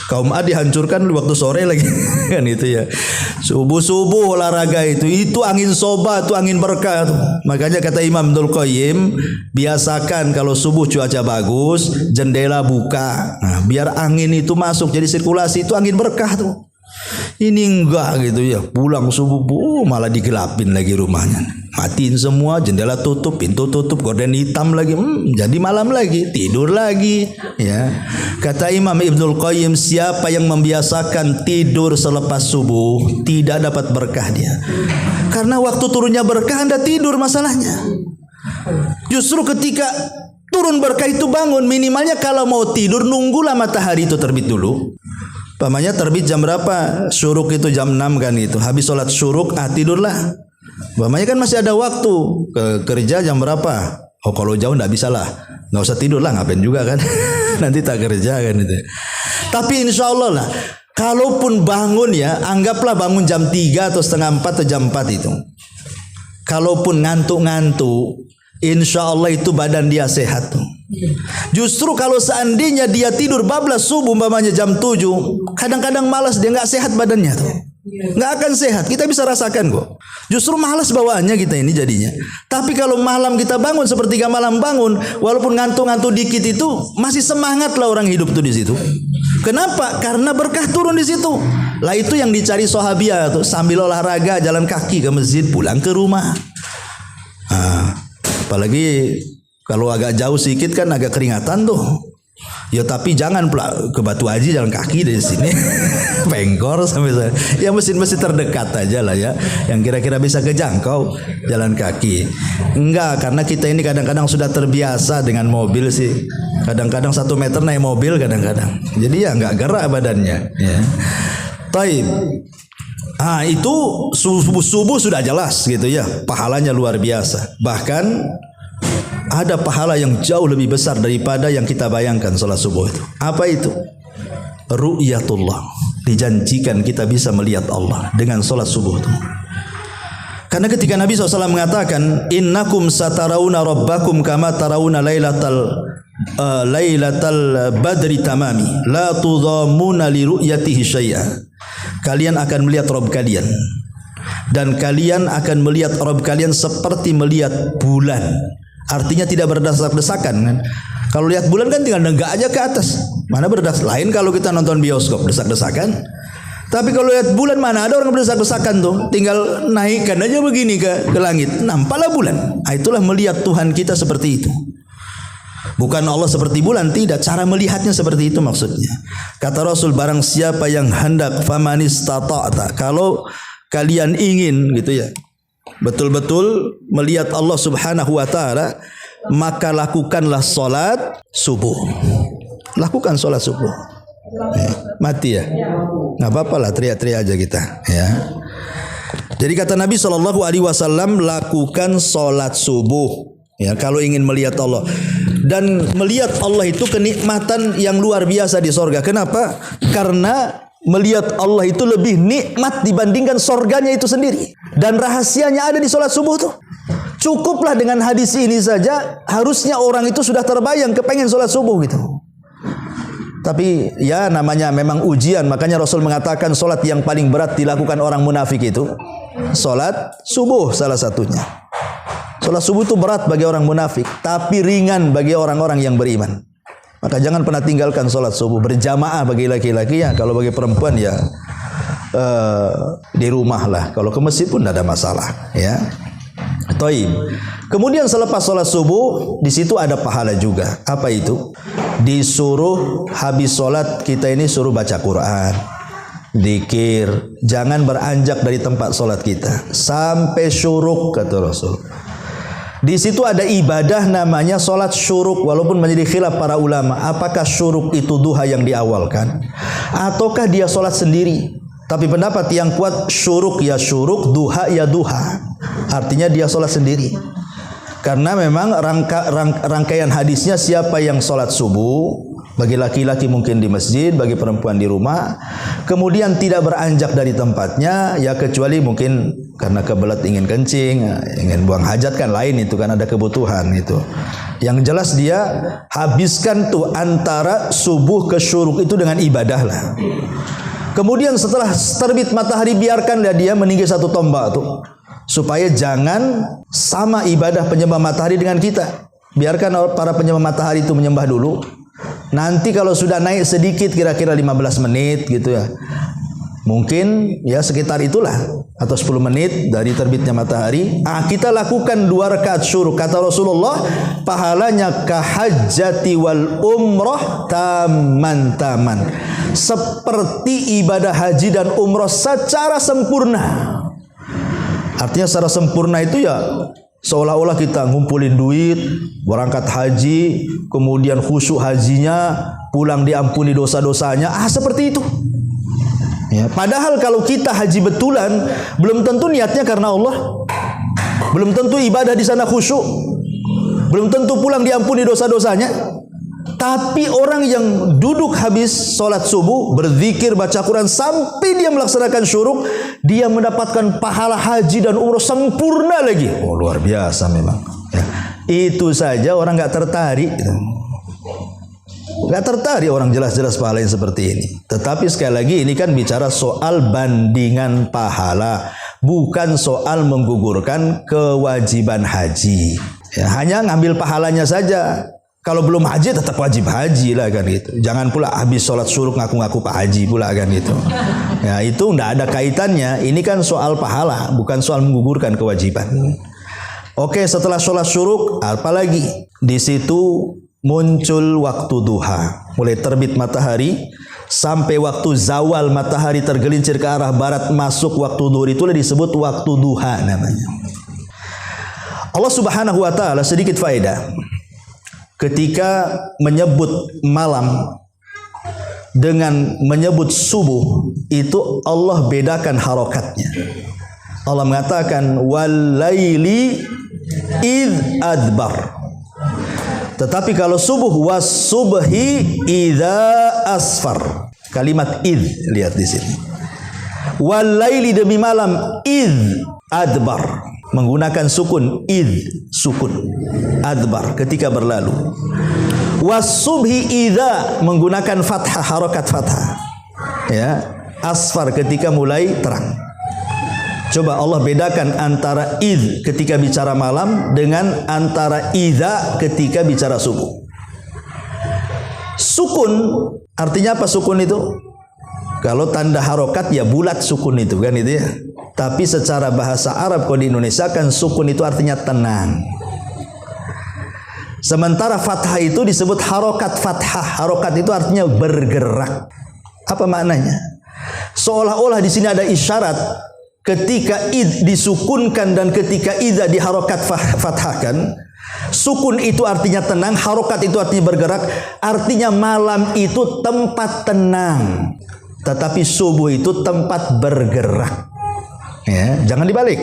Kaum Ad dihancurkan di waktu sore lagi. Kan itu ya. Subuh-subuh olahraga itu angin soba, itu angin berkah tuh. Makanya kata Imam Ibnul Qayyim, biasakan kalau subuh cuaca bagus, jendela buka. Nah, biar angin itu masuk, jadi sirkulasi itu angin berkah tuh. Ini enggak gitu ya, pulang subuh malah digelapin lagi rumahnya, matiin semua, jendela tutup, pintu tutup, gorden hitam lagi, jadi malam lagi, tidur lagi ya. Kata Imam Ibnul Qayyim, siapa yang membiasakan tidur selepas subuh tidak dapat berkah dia, karena waktu turunnya berkah Anda tidur masalahnya. Justru ketika turun berkah itu bangun, minimalnya kalau mau tidur nunggulah matahari itu terbit dulu. Pamannya terbit jam berapa? Syuruk itu jam 6 kan itu. Habis sholat syuruk, tidurlah. Pamannya kan masih ada waktu. Ke kerja jam berapa? Oh kalau jauh enggak bisa lah. Enggak usah tidur lah, ngapain juga kan. Nanti tak kerja kan itu. Tapi insya Allah lah. Kalaupun bangun ya, anggaplah bangun jam 3 atau setengah 4 atau jam 4 itu. Kalaupun ngantuk-ngantuk, insya Allah itu badan dia sehat tuh. Justru kalau seandainya dia tidur bablas subuh umpamanya jam 7, kadang-kadang malas, dia nggak sehat badannya tuh, nggak akan sehat. Kita bisa rasakan kok. Justru malas bawaannya kita ini jadinya. Tapi kalau malam kita bangun sepertiga malam bangun, walaupun ngantuk-ngantuk dikit itu masih semangat lah orang hidup tuh di situ. Kenapa? Karena berkah turun di situ. Lah itu yang dicari sahabiah tuh, sambil olahraga jalan kaki ke masjid, pulang ke rumah. Apalagi kalau agak jauh sedikit kan agak keringatan tuh. Ya tapi jangan pula ke Batu Haji jalan kaki dari sini. Bengkor sampai sana. Ya mesin-mesin terdekat aja lah ya, yang kira-kira bisa kejangkau jalan kaki. Enggak, karena kita ini kadang-kadang sudah terbiasa dengan mobil sih. Kadang-kadang 1 meter naik mobil kadang-kadang. Jadi ya enggak gerak badannya ya. Taib. Itu subuh sudah jelas gitu ya, pahalanya luar biasa. Bahkan ada pahala yang jauh lebih besar daripada yang kita bayangkan salat subuh itu. Apa itu? Ru'yatullah. Dijanjikan kita bisa melihat Allah dengan salat subuh itu. Karena ketika Nabi SAW mengatakan, innakum satarawuna rabbakum kama tarawuna lailatal badri tamami la tudhamuna li ru'yatihi syai'a. Kalian akan melihat Rabb kalian, dan kalian akan melihat Rabb kalian seperti melihat bulan. Artinya tidak berdesak-desakan kan. Kalau lihat bulan kan tinggal nenggak aja ke atas. Mana berdesak. Lain kalau kita nonton bioskop desak-desakan. Tapi kalau lihat bulan mana ada orang berdesak-desakan tuh. Tinggal naikkan aja begini ke langit. Nampaklah bulan. Itulah melihat Tuhan kita seperti itu. Bukan Allah seperti bulan, tidak. Cara melihatnya seperti itu maksudnya. Kata Rasul, barang siapa yang hendak famanistata, kalau kalian ingin gitu ya, betul-betul melihat Allah Subhanahu wa taala, maka lakukanlah salat subuh. Lakukan salat subuh. Mati ya? Enggak apa-apa lah, teriak-teriak aja kita ya. Jadi kata Nabi SAW, lakukan salat subuh ya kalau ingin melihat Allah. Dan melihat Allah itu kenikmatan yang luar biasa di sorga. Kenapa? Karena melihat Allah itu lebih nikmat dibandingkan sorganya itu sendiri. Dan rahasianya ada di sholat subuh tuh. Cukuplah dengan hadis ini saja, harusnya orang itu sudah terbayang kepengen sholat subuh gitu. Tapi ya namanya memang ujian. Makanya Rasul mengatakan sholat yang paling berat dilakukan orang munafik itu sholat subuh salah satunya. Sholat subuh itu berat bagi orang munafik, tapi ringan bagi orang-orang yang beriman. Maka jangan pernah tinggalkan sholat subuh berjamaah bagi laki-laki ya. Kalau bagi perempuan ya di rumah lah. Kalau ke masjid pun tidak ada masalah ya. Taib. Kemudian selepas sholat subuh di situ ada pahala juga. Apa itu? Disuruh habis sholat kita ini suruh baca Quran, zikir. Jangan beranjak dari tempat sholat kita sampai syuruk kata Rasul. Di situ ada ibadah namanya sholat syuruk, walaupun menjadi khilaf para ulama. Apakah syuruk itu duha yang diawalkan, ataukah dia sholat sendiri? Tapi pendapat yang kuat syuruk ya syuruk, duha ya duha. Artinya dia sholat sendiri. Karena memang rangkaian hadisnya siapa yang sholat subuh, bagi laki-laki mungkin di masjid, bagi perempuan di rumah, kemudian tidak beranjak dari tempatnya, ya kecuali mungkin karena kebelet ingin kencing, ingin buang hajat kan lain itu kan ada kebutuhan itu. Yang jelas dia habiskan tuh antara subuh ke syuruk itu dengan ibadah lah. Kemudian setelah terbit matahari biarkanlah dia meninggi 1 tombak tuh. Supaya jangan sama ibadah penyembah matahari dengan kita. Biarkan para penyembah matahari itu menyembah dulu. Nanti kalau sudah naik sedikit kira-kira 15 menit gitu ya, Mungkin ya sekitar itulah, atau 10 menit dari terbitnya matahari. Kita lakukan 2 rakaat syuruk. Kata Rasulullah, pahalanya kahajjati wal umrah taman. Seperti ibadah haji dan umrah secara sempurna. Artinya secara sempurna itu ya seolah-olah kita ngumpulin duit, berangkat haji, kemudian khusyuk hajinya, pulang diampuni dosa-dosanya. Seperti itu. Ya, padahal kalau kita haji betulan, belum tentu niatnya karena Allah. Belum tentu ibadah di sana khusyuk. Belum tentu pulang diampuni dosa-dosanya. Tapi orang yang duduk habis sholat subuh, berzikir, baca Quran, sampai dia melaksanakan syuruk, dia mendapatkan pahala haji dan umrah sempurna lagi. Oh, luar biasa memang. Ya. Itu saja orang nggak tertarik. Nggak tertarik orang jelas-jelas pahala yang seperti ini. Tetapi sekali lagi ini kan bicara soal bandingan pahala, bukan soal menggugurkan kewajiban haji. Ya, hanya ngambil pahalanya saja. Kalau belum haji tetap wajib haji lah kan gitu. Jangan pula habis sholat syuruk ngaku-ngaku Pak Haji pula kan gitu. Ya itu enggak ada kaitannya. Ini kan soal pahala, bukan soal menggugurkan kewajiban. Oke, setelah sholat syuruk, apalagi di situ muncul waktu duha. Mulai terbit matahari sampai waktu zawal matahari tergelincir ke arah barat masuk waktu duhur, itulah disebut waktu duha namanya. Allah Subhanahu wa taala, sedikit faedah. Ketika menyebut malam dengan menyebut subuh, itu Allah bedakan harokatnya. Allah mengatakan wal-laili id adbar. Tetapi kalau subuh was-subhi idza asfar. Kalimat id, lihat di sini. Wal-laili, demi malam, id adbar. Menggunakan sukun, id, sukun, adbar, ketika berlalu. Was-subhi idza, menggunakan fathah, harokat fathah. Ya, asfar, ketika mulai terang. Coba Allah bedakan antara id ketika bicara malam dengan antara idza ketika bicara subuh. Sukun, artinya apa sukun itu? Kalau tanda harokat ya bulat sukun itu kan itu ya. Tapi secara bahasa Arab kalau di Indonesia kan sukun itu artinya tenang. Sementara fathah itu disebut harokat fathah. Harokat itu artinya bergerak. Apa maknanya? Seolah-olah di sini ada isyarat ketika id disukunkan dan ketika idza diharokat fathahkan. Sukun itu artinya tenang, harokat itu artinya bergerak. Artinya malam itu tempat tenang, tetapi subuh itu tempat bergerak. Ya, jangan dibalik.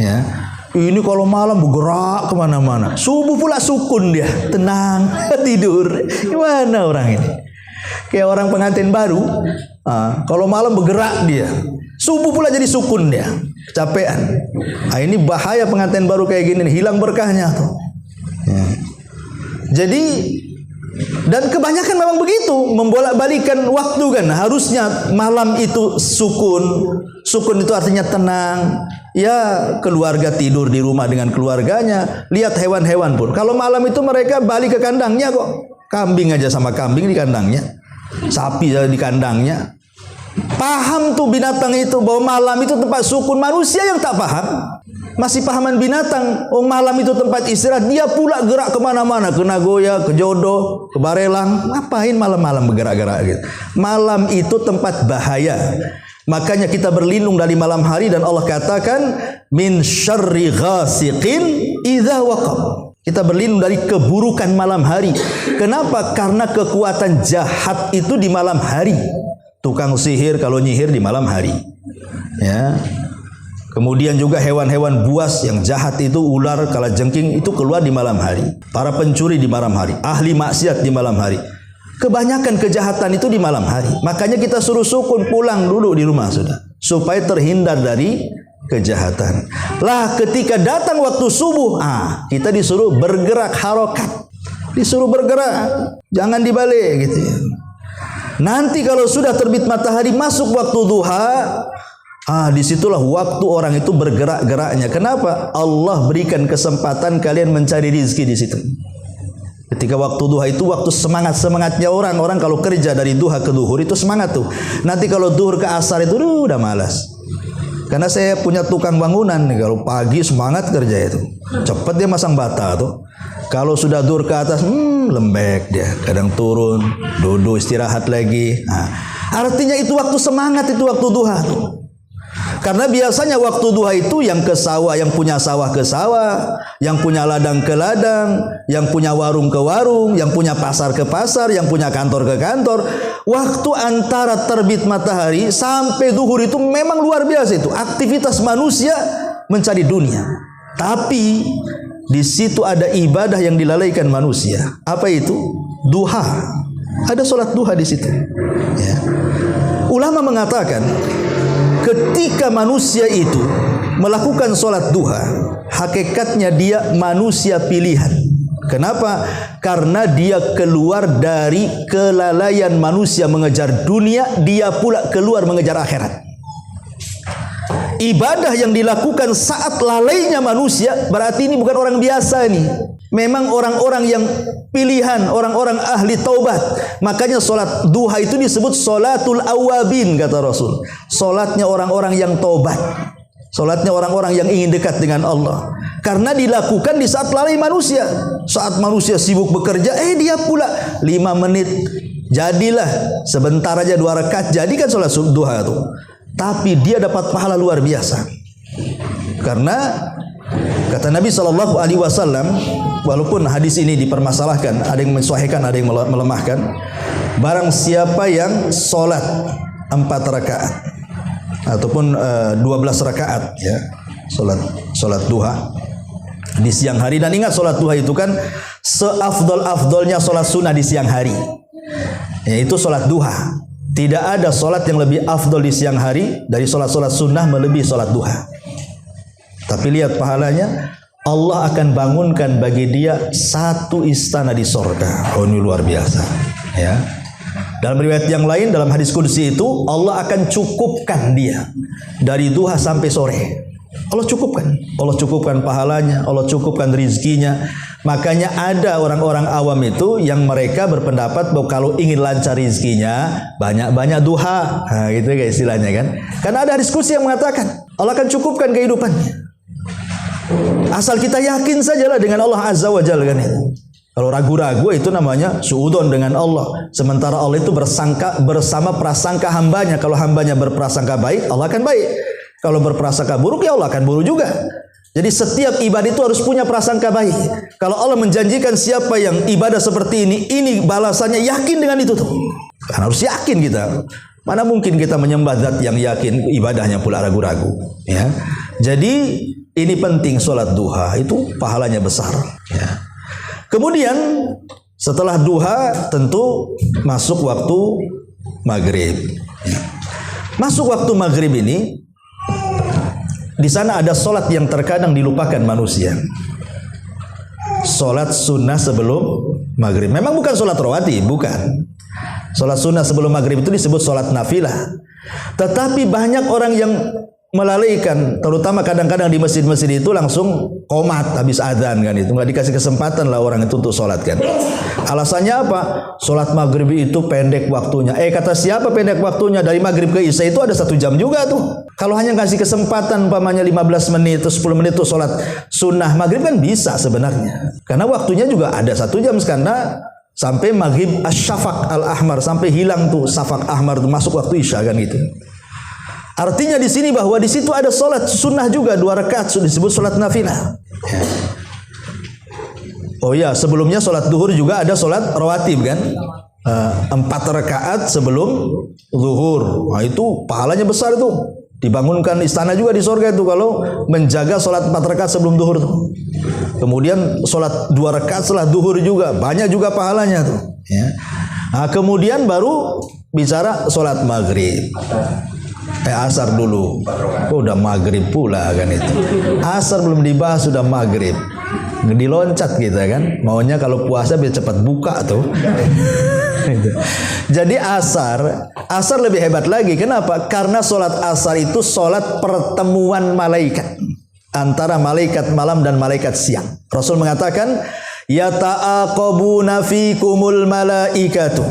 Ya, ini kalau malam bergerak kemana-mana, subuh pula sukun dia, tenang, tidur. Gimana orang ini? Kayak orang pengantin baru. Kalau malam bergerak dia, subuh pula jadi sukun dia, capean. Ini bahaya pengantin baru kayak gini, hilang berkahnya tuh. Ya. Jadi dan kebanyakan memang begitu, membolak-balikan waktu kan. Harusnya malam itu sukun. Sukun itu artinya tenang. Ya, keluarga tidur di rumah dengan keluarganya. Lihat hewan-hewan pun. Kalau malam itu mereka balik ke kandangnya kok. Kambing aja sama kambing di kandangnya. Sapi aja di kandangnya. Paham tuh binatang itu bahwa malam itu tempat sukun. Manusia yang tak paham masih pahaman binatang. Oh, malam itu tempat istirahat. Dia pula gerak kemana-mana, ke Nagoya, ke Jodo, ke Barelang. Ngapain malam-malam bergerak-gerak gitu? Malam itu tempat bahaya. Makanya kita berlindung dari malam hari, dan Allah katakan min syarri ghasiqin idza waqab. Kita berlindung dari keburukan malam hari. Kenapa? Karena kekuatan jahat itu di malam hari. Tukang sihir kalau nyihir di malam hari. Ya. Kemudian juga hewan-hewan buas yang jahat itu, ular, kalajengking itu keluar di malam hari. Para pencuri di malam hari, ahli maksiat di malam hari. Kebanyakan kejahatan itu di malam hari. Makanya kita suruh sukun, pulang dulu di rumah sudah, supaya terhindar dari kejahatan. Lah ketika datang waktu subuh, kita disuruh bergerak, harokat. Disuruh bergerak, jangan dibalik gitu ya. Nanti kalau sudah terbit matahari masuk waktu duha, disitulah waktu orang itu bergerak-geraknya. Kenapa? Allah berikan kesempatan kalian mencari rizki di situ. Ketika waktu duha itu waktu semangat-semangatnya orang kalau kerja dari duha ke duhur itu semangat tuh. Nanti kalau duhur ke asar itu udah malas. Karena saya punya tukang bangunan nih, kalau pagi semangat kerja itu. Cepat dia masang bata tuh. Kalau sudah duhur ke atas, lembek dia. Kadang turun, duduk istirahat lagi. Nah, artinya itu waktu semangat, itu waktu duha tuh. Karena biasanya waktu duha itu yang ke sawah, yang punya sawah ke sawah, yang punya ladang ke ladang, yang punya warung ke warung, yang punya pasar ke pasar, yang punya kantor ke kantor. Waktu antara terbit matahari sampai duhur itu memang luar biasa itu. Aktivitas manusia mencari dunia. Tapi di situ ada ibadah yang dilalaikan manusia. Apa itu? Duha. Ada sholat duha di situ. Ya. Ulama mengatakan, ketika manusia itu melakukan sholat duha, hakikatnya dia manusia pilihan. Kenapa? Karena dia keluar dari kelalaian manusia mengejar dunia, dia pula keluar mengejar akhirat. Ibadah yang dilakukan saat lalainya manusia, berarti ini bukan orang biasa nih. Memang orang-orang yang pilihan, orang-orang ahli taubat. Makanya solat duha itu disebut solatul awabin, kata Rasul. Solatnya orang-orang yang taubat. Solatnya orang-orang yang ingin dekat dengan Allah. Karena dilakukan di saat lalai manusia. Saat manusia sibuk bekerja, dia pula 5 menit. Jadilah sebentar aja 2 rakaat, jadikan solat duha itu. Tapi dia dapat pahala luar biasa. Karena kata Nabi SAW, walaupun hadis ini dipermasalahkan, ada yang mensahihkan, ada yang melemahkan. Barang siapa yang solat 4 rakaat ataupun 12 rakaat, ya, solat duha di siang hari. Dan ingat, solat duha itu kan seafdol-afdolnya solat sunnah di siang hari, yaitu solat duha. Tidak ada solat yang lebih afdol di siang hari dari solat-solat sunnah melebihi solat duha. Tapi lihat pahalanya, Allah akan bangunkan bagi dia 1 istana di sorga. Oh, ini luar biasa, ya. Dalam riwayat yang lain, dalam hadis qudsi itu, Allah akan cukupkan dia dari duha sampai sore. Allah cukupkan pahalanya, Allah cukupkan rizkinya. Makanya ada orang-orang awam itu yang mereka berpendapat bahwa kalau ingin lancar rizkinya, banyak-banyak duha. Nah, gitu kayak istilahnya kan. Karena ada diskusi yang mengatakan Allah akan cukupkan kehidupannya. Asal kita yakin sajalah dengan Allah Azza wa Jalla kan itu. Kalau ragu-ragu itu namanya suudon dengan Allah. Sementara Allah itu bersama prasangka hambanya. Kalau hambanya berprasangka baik, Allah akan baik. Kalau berprasangka buruk, ya Allah akan buruk juga. Jadi setiap ibadah itu harus punya prasangka baik. Kalau Allah menjanjikan siapa yang ibadah seperti ini balasannya, yakin dengan itu tuh. Kan harus yakin kita. Mana mungkin kita menyembah zat yang yakin, ibadahnya pula ragu-ragu, ya. Jadi ini penting, solat duha itu pahalanya besar, ya. Kemudian setelah duha tentu masuk waktu maghrib, ya. Masuk waktu maghrib ini, di sana ada solat yang terkadang dilupakan manusia. Solat sunnah sebelum maghrib. Memang bukan solat rawatib, bukan. Solat sunnah sebelum maghrib itu disebut solat nafilah. Tetapi banyak orang yang melalaikan, terutama kadang-kadang di masjid-masjid itu langsung qomat habis adzan kan, itu nggak dikasih kesempatan lah orang itu untuk sholat kan. Alasannya apa? Sholat maghrib itu pendek waktunya. Kata siapa pendek waktunya? Dari maghrib ke isya itu ada 1 jam juga tuh. Kalau hanya kasih kesempatan umpamanya 15 menit atau 10 menit tuh sholat sunnah maghrib kan bisa sebenarnya. Karena waktunya juga ada 1 jam, karena sampai maghrib asyafaq al-ahmar, sampai hilang tuh safaq ahmar tuh, masuk waktu isya kan gitu. Artinya di sini bahwa di situ ada solat sunnah juga 2 rakaat, disebut solat nafilah. Oh ya, sebelumnya solat duhur juga ada solat rawatib kan, 4 rakaat sebelum zuhur. Nah itu pahalanya besar tuh. Dibangunkan istana juga di surga itu kalau menjaga solat 4 rakaat sebelum duhur tuh. Kemudian solat 2 rakaat setelah duhur juga banyak juga pahalanya tuh. Ya. Nah, kemudian baru bicara solat maghrib. Asar dulu. Udah maghrib pula kan itu. Asar belum dibahas sudah maghrib. Diloncat kita kan. Maunya kalau puasa biar cepat buka tuh. Jadi asar lebih hebat lagi. Kenapa? Karena solat asar itu solat pertemuan malaikat antara malaikat malam dan malaikat siang. Rasul mengatakan, yata'aqabuna fikumul malaikatu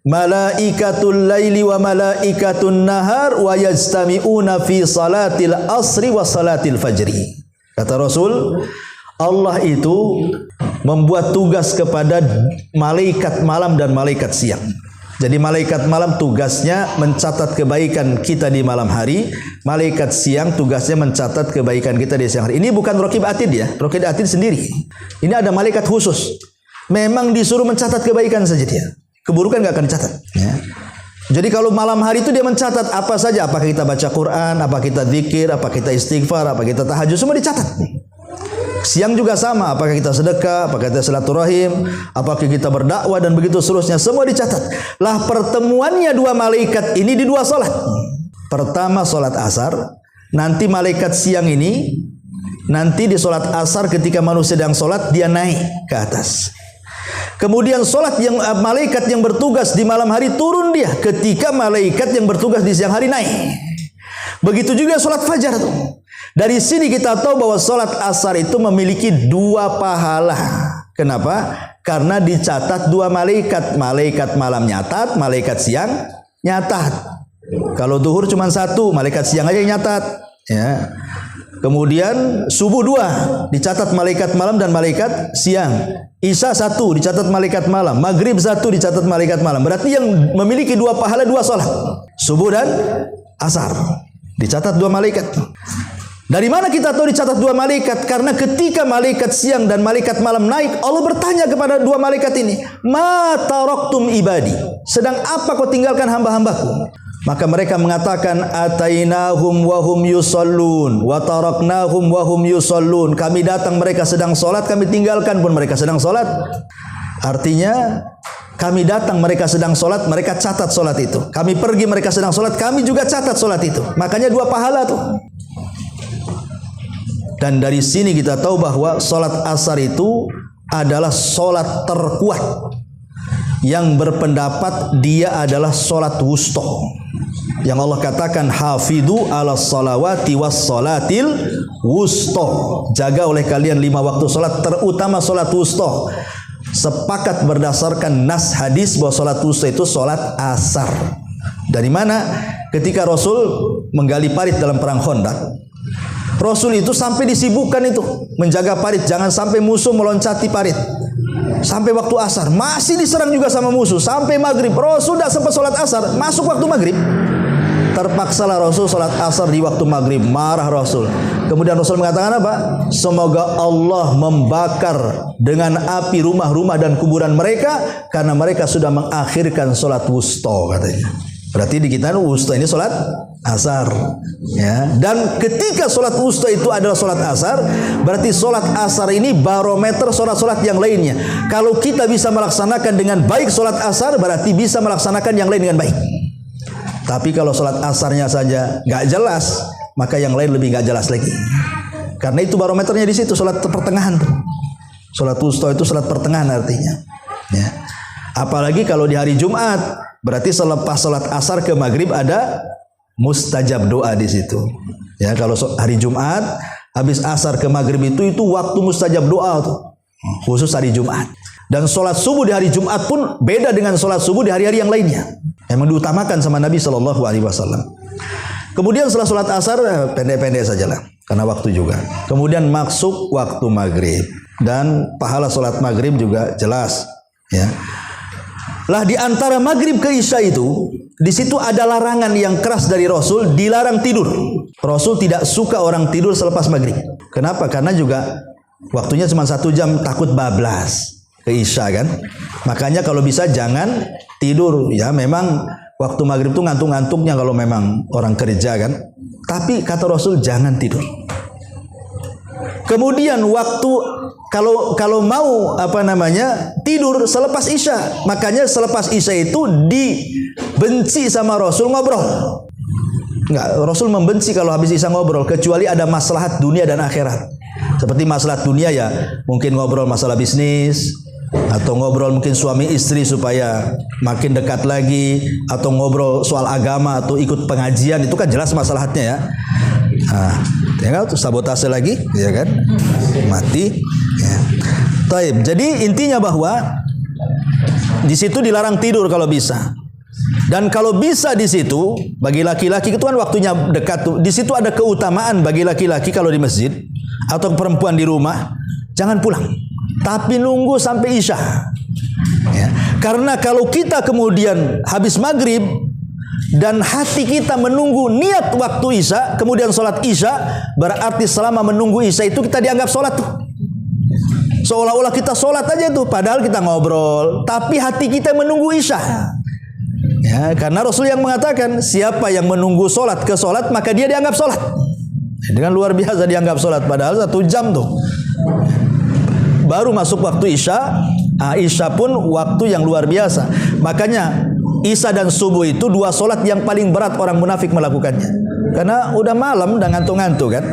malaikatul laili wa malaikatun nahar wa yajtami'una fi salatil asri wa salatil fajri. Kata Rasul, Allah itu membuat tugas kepada malaikat malam dan malaikat siang. Jadi malaikat malam tugasnya mencatat kebaikan kita di malam hari, malaikat siang tugasnya mencatat kebaikan kita di siang hari. Ini bukan Raqib Atid ya, Raqib Atid sendiri. Ini ada malaikat khusus. Memang disuruh mencatat kebaikan saja dia. Keburukan nggak akan dicatat. Ya. Jadi kalau malam hari itu dia mencatat apa saja, apakah kita baca Quran, apa kita zikir, apa kita istighfar, apa kita tahajud, semua dicatat. Siang juga sama, apakah kita sedekah, apakah kita silaturahim, apakah kita berdakwah dan begitu seterusnya, semua dicatat. Lah pertemuannya dua malaikat ini di dua salat. Pertama salat asar, nanti malaikat siang ini nanti di salat asar ketika manusia sedang salat dia naik ke atas. Kemudian salat yang malaikat yang bertugas di malam hari turun dia ketika malaikat yang bertugas di siang hari naik. Begitu juga salat fajar tuh. Dari sini kita tahu bahwa salat asar itu memiliki dua pahala. Kenapa? Karena dicatat dua malaikat. Malaikat malam nyatat, malaikat siang nyatat. Kalau duhur cuma satu, malaikat siang aja yang nyatat. Ya. Kemudian subuh dua, dicatat malaikat malam dan malaikat siang. Isya satu, dicatat malaikat malam. Maghrib satu, dicatat malaikat malam. Berarti yang memiliki dua pahala dua salat. Subuh dan asar. Dicatat dua malaikat. Dari mana kita tahu dicatat dua malaikat? Karena ketika malaikat siang dan malaikat malam naik, Allah bertanya kepada dua malaikat ini, "Ma taraktum ibadi?" Sedang apa kau tinggalkan hamba-hambaku? Maka mereka mengatakan, "Atainahum wa hum yusallun wa taraknahum wa hum yusallun." Kami datang mereka sedang salat, kami tinggalkan pun mereka sedang salat. Artinya kami datang mereka sedang salat, mereka catat salat itu. Kami pergi mereka sedang salat, kami juga catat salat itu. Makanya dua pahala tuh. Dan dari sini kita tahu bahwa salat asar itu adalah salat terkuat. Yang berpendapat dia adalah salat wusta. Yang Allah katakan hafidhu ala salawati was salatil wusta. Jaga oleh kalian 5 waktu salat, terutama salat wusta. Sepakat berdasarkan nas hadis bahwa salat wusta itu salat asar. Dari mana? Ketika Rasul menggali parit dalam perang Khandaq, Rasul itu sampai disibukkan itu menjaga parit, jangan sampai musuh meloncati parit. Sampai waktu asar masih diserang juga sama musuh. Sampai maghrib Rasul tidak sempat sholat asar, masuk waktu maghrib. Terpaksalah Rasul sholat asar di waktu maghrib. Marah Rasul. Kemudian Rasul mengatakan apa? Semoga Allah membakar dengan api rumah-rumah dan kuburan mereka karena mereka sudah mengakhirkan sholat wusta, katanya. Berarti di kita wusta ini sholat asar, ya. Dan ketika sholat wusta itu adalah sholat asar, berarti sholat asar ini barometer sholat-sholat yang lainnya. Kalau kita bisa melaksanakan dengan baik sholat asar, berarti bisa melaksanakan yang lain dengan baik. Tapi kalau sholat asarnya saja nggak jelas, maka yang lain lebih nggak jelas lagi. Karena itu barometernya di situ, sholat pertengahan. Sholat wusta itu sholat pertengahan artinya, ya. Apalagi kalau di hari Jumat, berarti selepas sholat asar ke maghrib ada mustajab doa di situ. Ya, kalau hari Jumat habis asar ke maghrib itu waktu mustajab doa tuh. Khusus hari Jumat. Dan sholat subuh di hari Jumat pun beda dengan sholat subuh di hari-hari yang lainnya. Memang diutamakan sama Nabi SAW. Kemudian setelah sholat asar pendek-pendek sajalah karena waktu juga. Kemudian masuk waktu maghrib dan pahala sholat maghrib juga jelas. Ya. Lah di antara maghrib ke isya itu, di situ ada larangan yang keras dari Rasul, dilarang tidur. Rasul tidak suka orang tidur selepas maghrib. Kenapa? Karena juga waktunya cuma 1 jam, takut bablas ke isya kan. Makanya kalau bisa jangan tidur. Ya memang waktu maghrib itu ngantuk-ngantuknya kalau memang orang kerja kan. Tapi kata Rasul jangan tidur. Kemudian waktu kalau mau tidur selepas isya, makanya selepas isya itu dibenci sama Rasul ngobrol. Enggak, Rasul membenci kalau habis isya ngobrol, kecuali ada maslahat dunia dan akhirat. Seperti maslahat dunia ya, mungkin ngobrol masalah bisnis, atau ngobrol mungkin suami istri supaya makin dekat lagi, atau ngobrol soal agama atau ikut pengajian, itu kan jelas maslahatnya ya. Nah, tinggal tuh sabotase lagi, ya kan? Mati. Ya. Taib. Jadi intinya bahwa di situ dilarang tidur kalau bisa. Dan kalau bisa di situ bagi laki-laki itu kan waktunya dekat tuh. Di situ ada keutamaan bagi laki-laki kalau di masjid atau perempuan di rumah, jangan pulang, tapi nunggu sampai isya. Ya. Karena kalau kita kemudian habis maghrib dan hati kita menunggu niat waktu isya, kemudian sholat isya, berarti selama menunggu isya itu kita dianggap sholat tuh. Seolah-olah kita sholat aja tuh, padahal kita ngobrol, tapi hati kita menunggu isya. Ya, karena Rasul yang mengatakan siapa yang menunggu sholat ke sholat maka dia dianggap sholat. Dengan luar biasa dianggap sholat, padahal 1 jam tuh. Baru masuk waktu isya. Isya pun waktu yang luar biasa. Makanya isya dan subuh itu 2 sholat yang paling berat orang munafik melakukannya. Karena udah malam, udah ngantuk-ngantuk kan.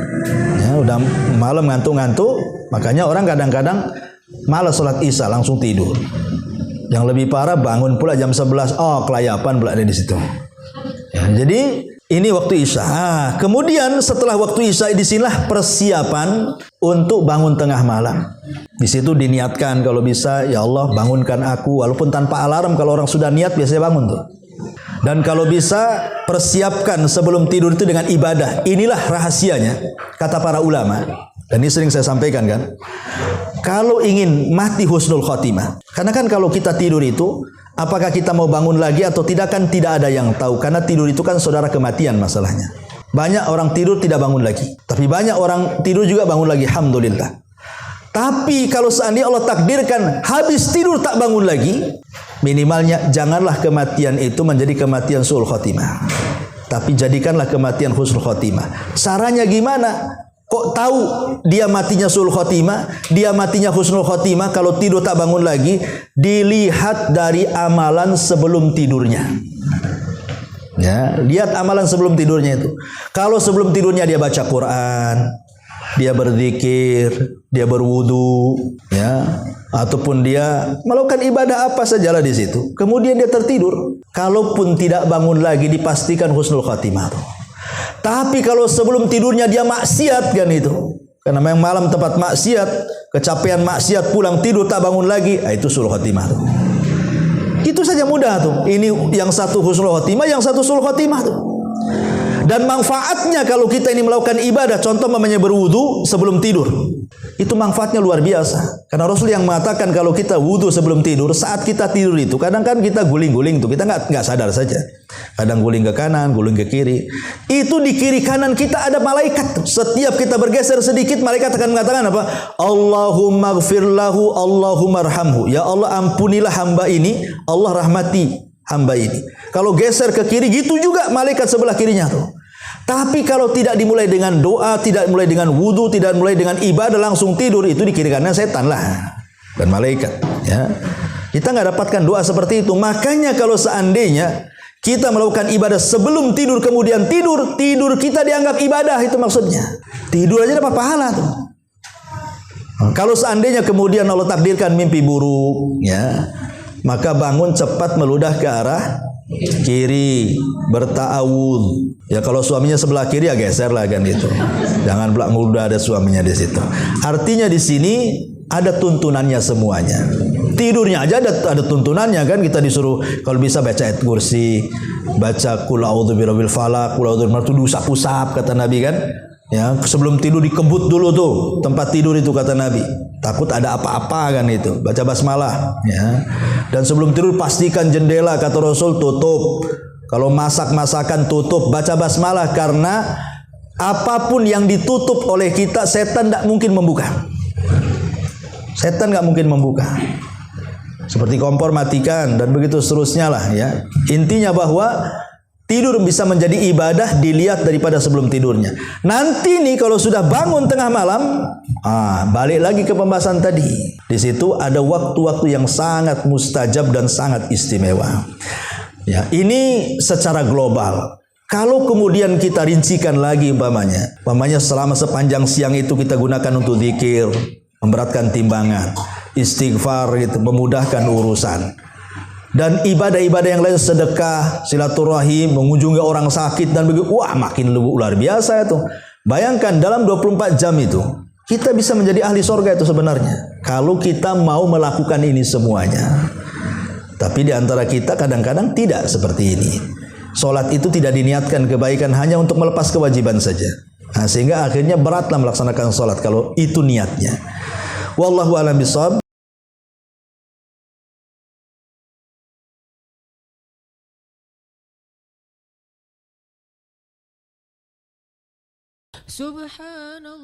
Ya, udah malam ngantuk-ngantuk. Makanya orang kadang-kadang malas sholat isya, langsung tidur. Yang lebih parah bangun pula jam 11. Oh, kelayapan pula ada di situ. Ya, jadi ini waktu isya. Kemudian setelah waktu isya disinilah persiapan untuk bangun tengah malam. Di situ diniatkan kalau bisa, ya Allah bangunkan aku, walaupun tanpa alarm. Kalau orang sudah niat biasanya bangun tuh. Dan kalau bisa persiapkan sebelum tidur itu dengan ibadah. Inilah rahasianya kata para ulama. Dan ini sering saya sampaikan kan. Kalau ingin mati husnul khotimah. Karena kan kalau kita tidur itu, apakah kita mau bangun lagi atau tidak kan tidak ada yang tahu. Karena tidur itu kan saudara kematian masalahnya. Banyak orang tidur tidak bangun lagi. Tapi banyak orang tidur juga bangun lagi. Alhamdulillah. Tapi kalau seandainya Allah takdirkan habis tidur tak bangun lagi, minimalnya janganlah kematian itu menjadi kematian su'ul khotimah. Tapi jadikanlah kematian husnul khotimah. Caranya gimana? Kok tahu dia matinya su'ul khotimah, dia matinya husnul khotimah kalau tidur tak bangun lagi? Dilihat dari amalan sebelum tidurnya. Ya, lihat amalan sebelum tidurnya itu. Kalau sebelum tidurnya dia baca Quran, dia berzikir, dia berwudu, ya, ataupun dia melakukan ibadah apa sajalah di situ. Kemudian dia tertidur. Kalaupun tidak bangun lagi dipastikan husnul khotimah tuh. Tapi kalau sebelum tidurnya dia maksiat kan itu. Karena memang malam tempat maksiat, kecapean maksiat, pulang tidur tak bangun lagi, itu su'ul khotimah tuh. Itu saja mudah tuh. Ini yang satu husnul khotimah, yang satu su'ul khotimah tuh. Dan manfaatnya kalau kita ini melakukan ibadah, contoh namanya berwudu sebelum tidur, itu manfaatnya luar biasa. Karena Rasul yang mengatakan kalau kita wudu sebelum tidur, saat kita tidur itu kadang kan kita guling-guling tuh, kita nggak sadar saja. Kadang guling ke kanan, guling ke kiri. Itu di kiri kanan kita ada malaikat. Setiap kita bergeser sedikit, malaikat akan mengatakan apa? Allahumma gfir lahu, Allahumma arhamhu. Ya Allah ampunilah hamba ini, Allah rahmati hamba ini. Kalau geser ke kiri gitu juga malaikat sebelah kirinya tuh. Tapi kalau tidak dimulai dengan doa, tidak mulai dengan wudu, tidak mulai dengan ibadah, langsung tidur, itu di kiri kanan setan lah dan malaikat. Ya, kita nggak dapatkan doa seperti itu. Makanya kalau seandainya kita melakukan ibadah sebelum tidur, kemudian tidur kita dianggap ibadah, itu maksudnya. Tidur aja dapat pahala tuh. Kalau seandainya kemudian Allah takdirkan mimpi buruk, ya, maka bangun cepat meludah ke arah kiri, berta'awud. Ya kalau suaminya sebelah kiri ya geser lah kan itu. Jangan pula mudah ada suaminya di situ. Artinya di sini ada tuntunannya semuanya. Tidurnya aja ada tuntunannya kan, kita disuruh kalau bisa baca ayat kursi, baca qul a'udzu birabbil falaq, qul a'udzu birabbil usap-usap kata Nabi kan. Ya, sebelum tidur dikebut dulu tuh tempat tidur itu kata Nabi. Takut ada apa-apa kan itu. Baca basmalah ya. Dan sebelum tidur pastikan jendela kata Rasul tutup. Kalau masak-masakan tutup, baca basmalah karena apapun yang ditutup oleh kita setan tidak mungkin membuka. Setan nggak mungkin membuka. Seperti kompor matikan dan begitu seterusnya lah ya. Intinya bahwa tidur bisa menjadi ibadah dilihat daripada sebelum tidurnya. Nanti nih kalau sudah bangun tengah malam, balik lagi ke pembahasan tadi. Di situ ada waktu-waktu yang sangat mustajab dan sangat istimewa. Ya, ini secara global. Kalau kemudian kita rincikan lagi umpamanya selama sepanjang siang itu kita gunakan untuk zikir, memberatkan timbangan, istighfar gitu, memudahkan urusan. Dan ibadah-ibadah yang lain, sedekah, silaturahim, mengunjungi orang sakit dan begitu, wah makin luar biasa itu. Bayangkan dalam 24 jam itu, Kita bisa menjadi ahli sorga itu sebenarnya kalau kita mau melakukan ini semuanya. Tapi di antara kita kadang-kadang tidak seperti ini. Solat itu tidak diniatkan kebaikan, hanya untuk melepas kewajiban saja. Nah, sehingga akhirnya beratlah melaksanakan solat kalau itu niatnya. Wallahu a'lam bishawab. Subhanallah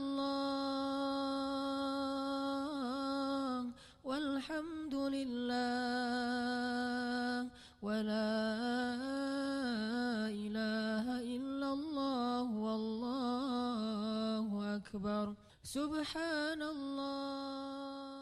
walhamdulillah wala ilaha illallah wallahu akbar. Subhanallah.